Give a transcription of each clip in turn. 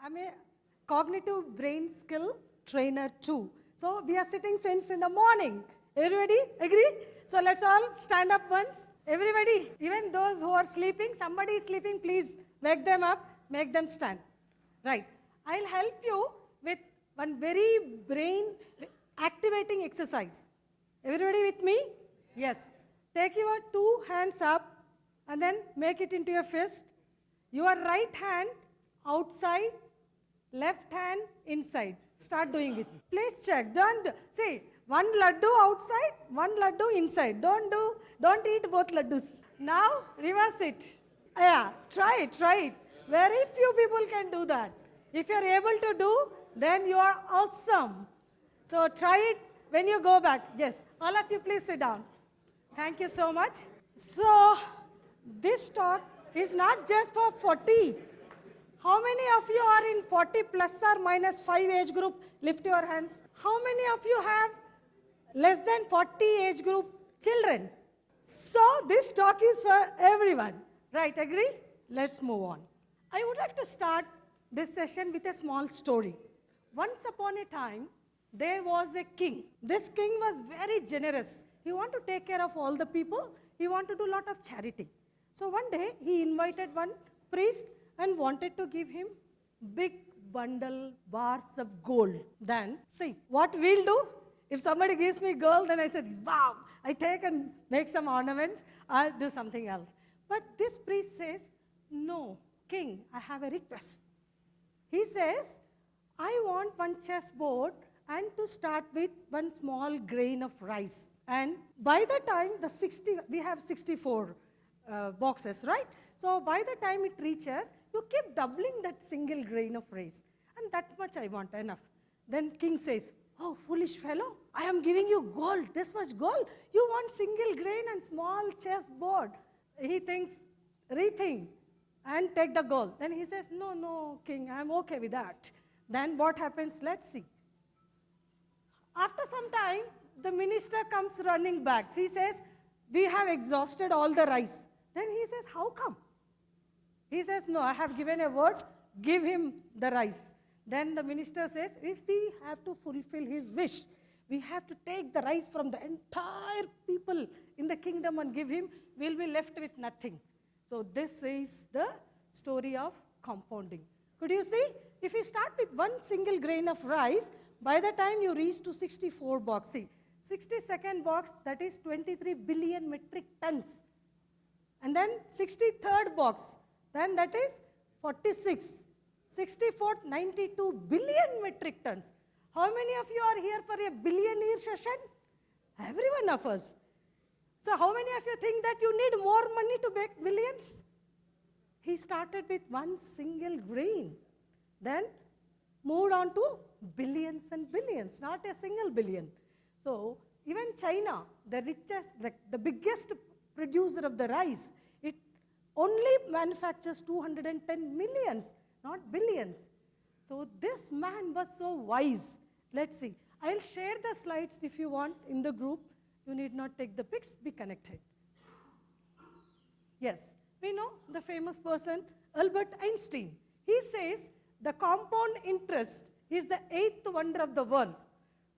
I'm a cognitive brain skill trainer too. So we are sitting since in the morning. Everybody agree? So let's all stand up once. Everybody, even those who are sleeping, somebody is sleeping, please wake them up, make them stand. Right. I'll help you with one very brain activating exercise. Everybody with me? Yes. Take your two hands up and then make it into a fist. Your right hand outside, left hand inside. Start doing it. Please check. See, one laddu outside, one laddu inside. Don't eat both laddus. Now reverse it. Yeah, try it. Very few people can do that. If you're able to do, then you are awesome. So try it when you go back. Yes, all of you please sit down. Thank you so much. So this talk is not just for 40. How many of you are in 40 plus or minus 5 age group? Lift your hands. How many of you have less than 40 age group children? So this talk is for everyone. Right, agree? Let's move on. I would like to start this session with a small story. Once upon a time, there was a king. This king was very generous. He wanted to take care of all the people. He wanted to do a lot of charity. So one day, he invited one priest and wanted to give him big bundle bars of gold. Then, see, what we'll do, if somebody gives me gold, then I said, wow, I take and make some ornaments, I'll do something else. But this priest says, no, king, I have a request. He says, I want one chessboard and to start with one small grain of rice. And by the time we have 64 boxes, right? So by the time it reaches, you keep doubling that single grain of rice. And that much I want, enough. Then king says, oh, foolish fellow, I am giving you gold, this much gold. You want single grain and small chessboard. He thinks, rethink and take the gold. Then he says, no, king, I am okay with that. Then what happens? Let's see. After some time, the minister comes running back. He says, we have exhausted all the rice. Then he says, how come? He says, no, I have given a word, give him the rice. Then the minister says, if we have to fulfill his wish, we have to take the rice from the entire people in the kingdom and give him, we'll be left with nothing. So this is the story of compounding. Could you see? If you start with one single grain of rice, by the time you reach to 64 box, see, 62nd box, that is 23 billion metric tons. And then 63rd box, then that is 46. 64th, 92 billion metric tons. How many of you are here for a billionaire session? Every one of us. So how many of you think that you need more money to make billions? He started with one single grain. Then moved on to billions and billions, not a single billion. So even China, the richest, the biggest producer of the rice, it only manufactures 210 millions, not billions. So this man was so wise. Let's see. I'll share the slides if you want in the group. You need not take the pics, be connected. Yes, we know the famous person, Albert Einstein. He says the compound interest is the 8th wonder of the world.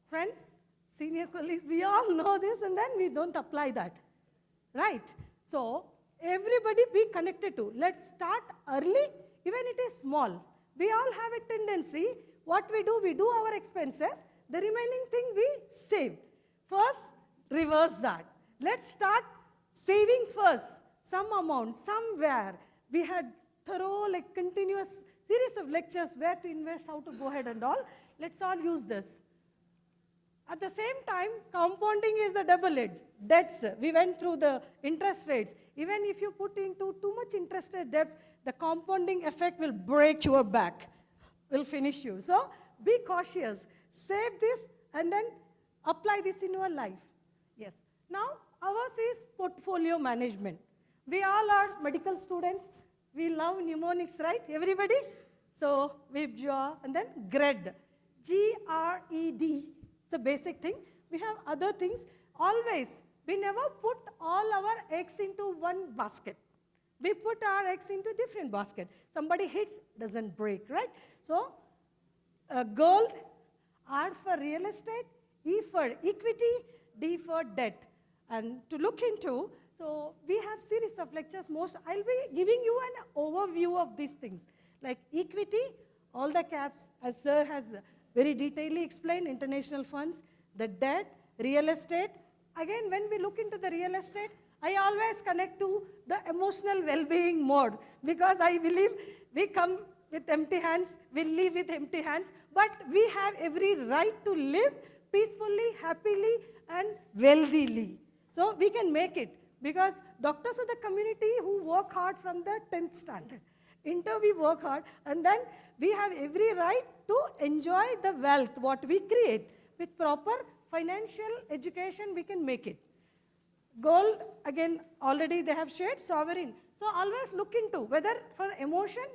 Friends, senior colleagues, we all know this and then we don't apply that. Right? So, everybody be connected to. Let's start early, even it is small. We all have a tendency, what we do our expenses, the remaining thing we save. First, reverse that. Let's start saving first, some amount, somewhere. We had thorough, continuous series of lectures where to invest, how to go ahead and all. Let's all use this. At the same time, compounding is the double-edged. Debts, we went through the interest rates. Even if you put into too much interest rate debts, the compounding effect will break your back, will finish you. So be cautious. Save this and then apply this in your life. Yes. Now, ours is portfolio management. We all are medical students. We love mnemonics, right? Everybody? So, WIPJAW and then GRED. G-R-E-D. It's a basic thing. We have other things. Always, we never put all our eggs into one basket. We put our eggs into different basket. Somebody hits, doesn't break, right? So, gold, R for real estate, E for equity, D for debt. And to look into, so we have series of lectures. I'll be giving you an overview of these things. Like equity, all the caps, as sir has very detailedly explained, international funds, the debt, real estate. Again, when we look into the real estate, I always connect to the emotional well-being mode, because I believe we come with empty hands, we leave with empty hands, but we have every right to live peacefully, happily, and wealthily. So we can make it, because doctors are the community who work hard from the 10th standard. Until we work hard, and then we have every right to enjoy the wealth, what we create. With proper financial education, we can make it. Gold, again, already they have shared, sovereign. So always look into whether for emotion,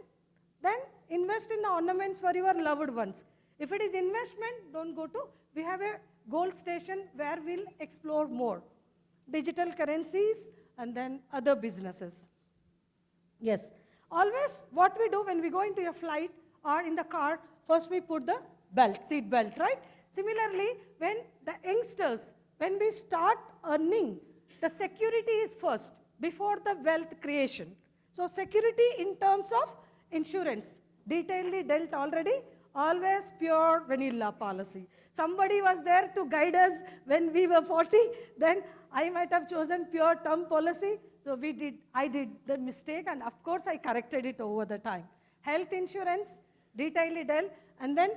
then invest in the ornaments for your loved ones. If it is investment, don't go to, we have a gold station where we'll explore more. Digital currencies, and then other businesses. Yes. Always what we do when we go into a flight or in the car, first we put the belt, seat belt, right? Similarly, when the youngsters, when we start earning, the security is first before the wealth creation. So security in terms of insurance, detailedly dealt already, always pure vanilla policy. Somebody was there to guide us when we were 40, then I might have chosen pure term policy. So I did the mistake, and of course I corrected it over the time. Health insurance, detailedly dealt, and then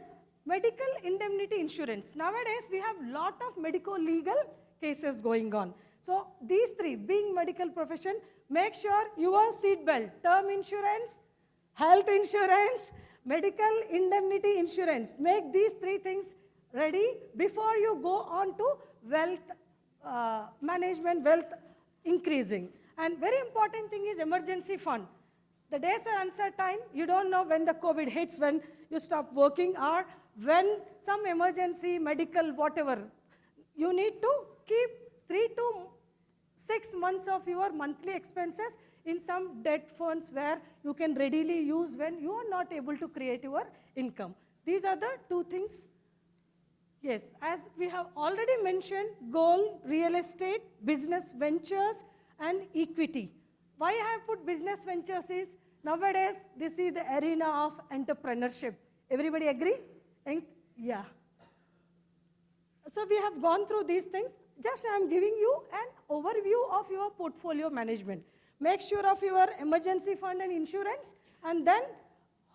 medical indemnity insurance. Nowadays we have lot of medico-legal cases going on. So these three, being medical profession, make sure your seat belt, term insurance, health insurance, medical indemnity insurance. Make these three things ready before you go on to wealth management, wealth increasing. And very important thing is emergency fund. The days are uncertain. You don't know when the COVID hits, when you stop working, or when some emergency, medical, whatever. You need to keep 3 to 6 months of your monthly expenses in some debt funds where you can readily use when you are not able to create your income. These are the two things. Yes, as we have already mentioned, gold, real estate, business ventures, and equity. Why I have put business ventures is, nowadays, this is the arena of entrepreneurship. Everybody agree? Yeah. So we have gone through these things. Just I am giving you an overview of your portfolio management. Make sure of your emergency fund and insurance, and then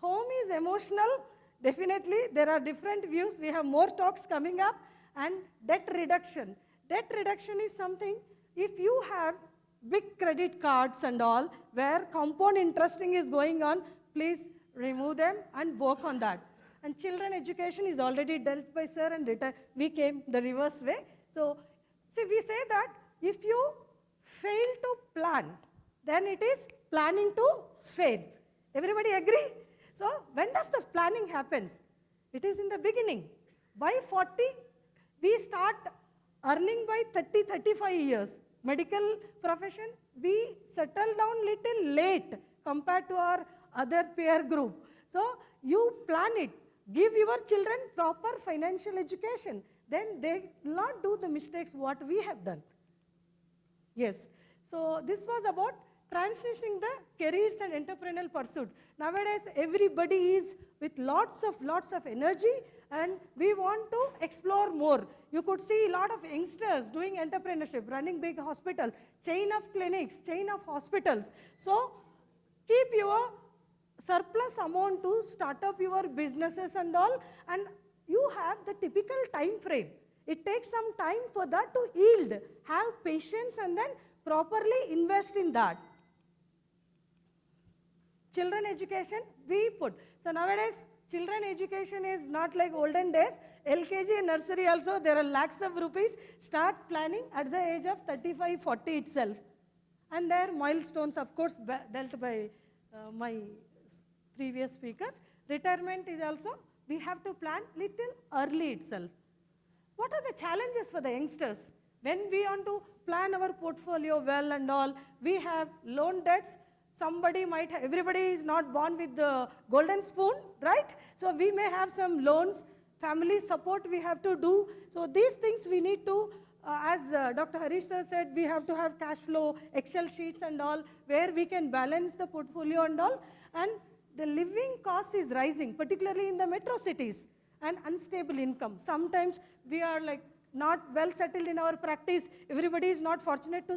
home is emotional. Definitely, there are different views. We have more talks coming up. And debt reduction. Debt reduction is something, if you have big credit cards and all, where compound interesting is going on, please remove them and work on that. And children education is already dealt by sir, and we came the reverse way. So, see, we say that if you fail to plan, then it is planning to fail. Everybody agree? So, when does the planning happens? It is in the beginning. By 40, we start earning by 30, 35 years. Medical profession, we settle down little late compared to our other peer group. So, you plan it. Give your children proper financial education. Then they will not do the mistakes what we have done. Yes. So, this was about transitioning the careers and entrepreneurial pursuits. Nowadays, everybody is with lots of energy, and we want to explore more. You could see a lot of youngsters doing entrepreneurship, running big hospitals, chain of clinics, chain of hospitals. So, keep your surplus amount to start up your businesses and all, and you have the typical time frame. It takes some time for that to yield. Have patience and then properly invest in that. Children education, we put. So nowadays, children education is not like olden days. LKG and nursery also, there are lakhs of rupees. Start planning at the age of 35, 40 itself. And their milestones, of course, dealt by my previous speakers. Retirement is also, we have to plan little early itself. What are the challenges for the youngsters? When we want to plan our portfolio well and all, we have loan debts, everybody is not born with the golden spoon, right? So we may have some loans, family support we have to do. So these things we need to, as Dr. Harish sir said, we have to have cash flow, Excel sheets and all, where we can balance the portfolio and all. And the living cost is rising, particularly in the metro cities, and unstable income. Sometimes we are like not well settled in our practice. Everybody is not fortunate to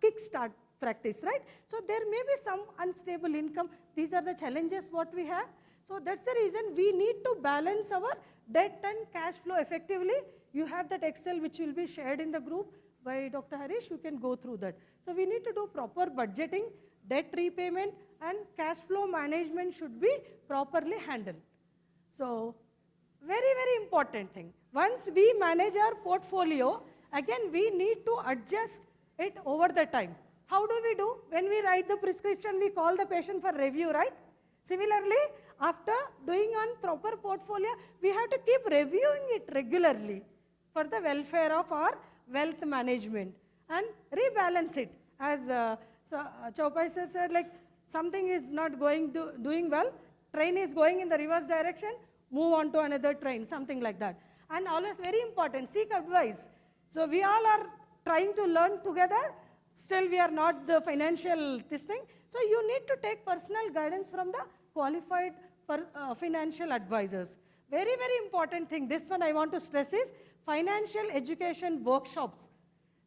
kickstart practice, right? So there may be some unstable income. These are the challenges what we have. So that's the reason we need to balance our debt and cash flow effectively. You have that Excel which will be shared in the group by Dr. Harish. You can go through that. So we need to do proper budgeting, debt repayment, and cash flow management should be properly handled. So very, very important thing. Once we manage our portfolio, again we need to adjust it over the time. How do we do? When we write the prescription, we call the patient for review, right? Similarly, after doing on proper portfolio, we have to keep reviewing it regularly for the welfare of our wealth management and rebalance it. As Chaupai sir said, like something is not doing well, train is going in the reverse direction, move on to another train, something like that. And always very important, seek advice. So we all are trying to learn together. Still, we are not the financial this thing. So you need to take personal guidance from the qualified financial advisors. Very, very important thing. This one I want to stress is financial education workshops.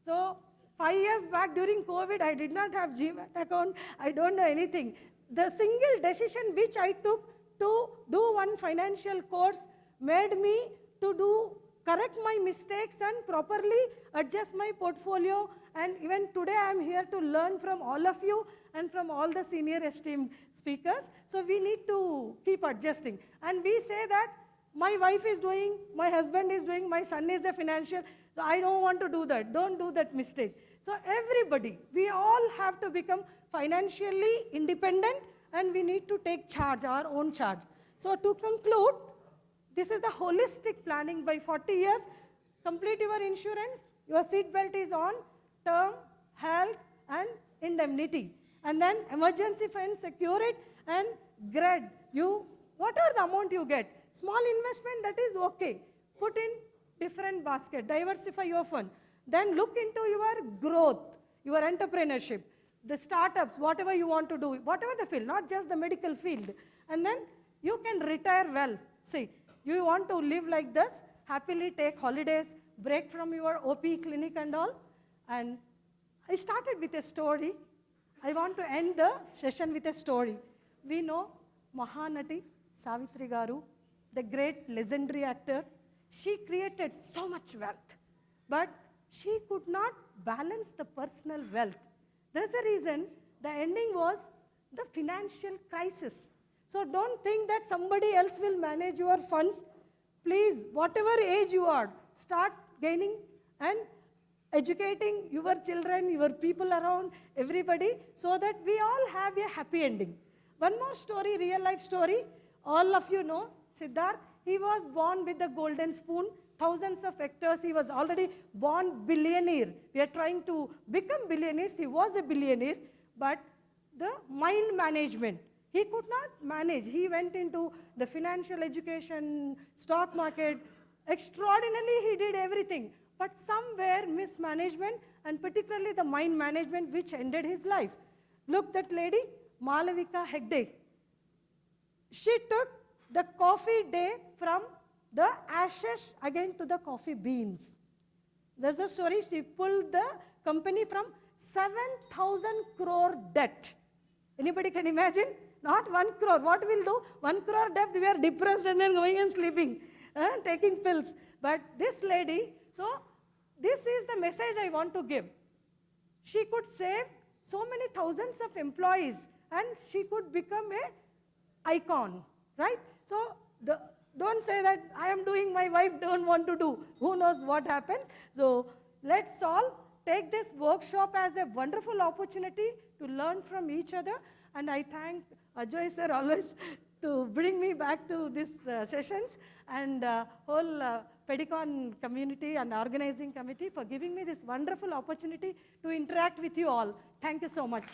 So 5 years back during COVID, I did not have GMAT account. I don't know anything. The single decision which I took to do one financial course made me to correct my mistakes and properly adjust my portfolio. And even today I am here to learn from all of you and from all the senior esteemed speakers. So we need to keep adjusting. And we say that my wife is doing, my husband is doing, my son is a financial, so I don't want to do that. Don't do that mistake. So everybody, we all have to become financially independent and we need to take charge, our own charge. So to conclude, this is the holistic planning. By 40 years, complete your insurance, your seat belt is on, term, health and indemnity. And then emergency fund, secure it, and grade. Whatever the amount you get, small investment, that is okay. Put in different basket, diversify your fund. Then look into your growth, your entrepreneurship, the startups, whatever you want to do, whatever the field, not just the medical field. And then you can retire well. See, you want to live like this, happily take holidays, break from your OP clinic and all. And I started with a story. I want to end the session with a story. We know Mahanati Savitri Garu, the great legendary actor. She created so much wealth, but she could not balance the personal wealth. There's a reason the ending was the financial crisis. So don't think that somebody else will manage your funds. Please, whatever age you are, start gaining and educating your children, your people around, everybody, so that we all have a happy ending. One more story, real life story. All of you know, Siddharth, he was born with the golden spoon, thousands of hectares. He was already born billionaire. We are trying to become billionaires. He was a billionaire, but the mind management, he could not manage. He went into the financial education, stock market. Extraordinarily, he did everything. But somewhere mismanagement and particularly the mind management which ended his life. Look, that lady, Malavika Hegde. She took the coffee day from the ashes again to the coffee beans. There's the story. She pulled the company from 7,000 crore debt. Anybody can imagine? Not 1 crore. What we'll do? 1 crore debt, we are depressed and then going and sleeping, taking pills. But this lady, so this is the message I want to give. She could save so many thousands of employees and she could become an icon, right? So don't say that I am doing, my wife don't want to do. Who knows what happens? So let's all take this workshop as a wonderful opportunity to learn from each other. And I thank Ajoy sir always to bring me back to these sessions and whole Pedicon community and organizing committee for giving me this wonderful opportunity to interact with you all. Thank you so much.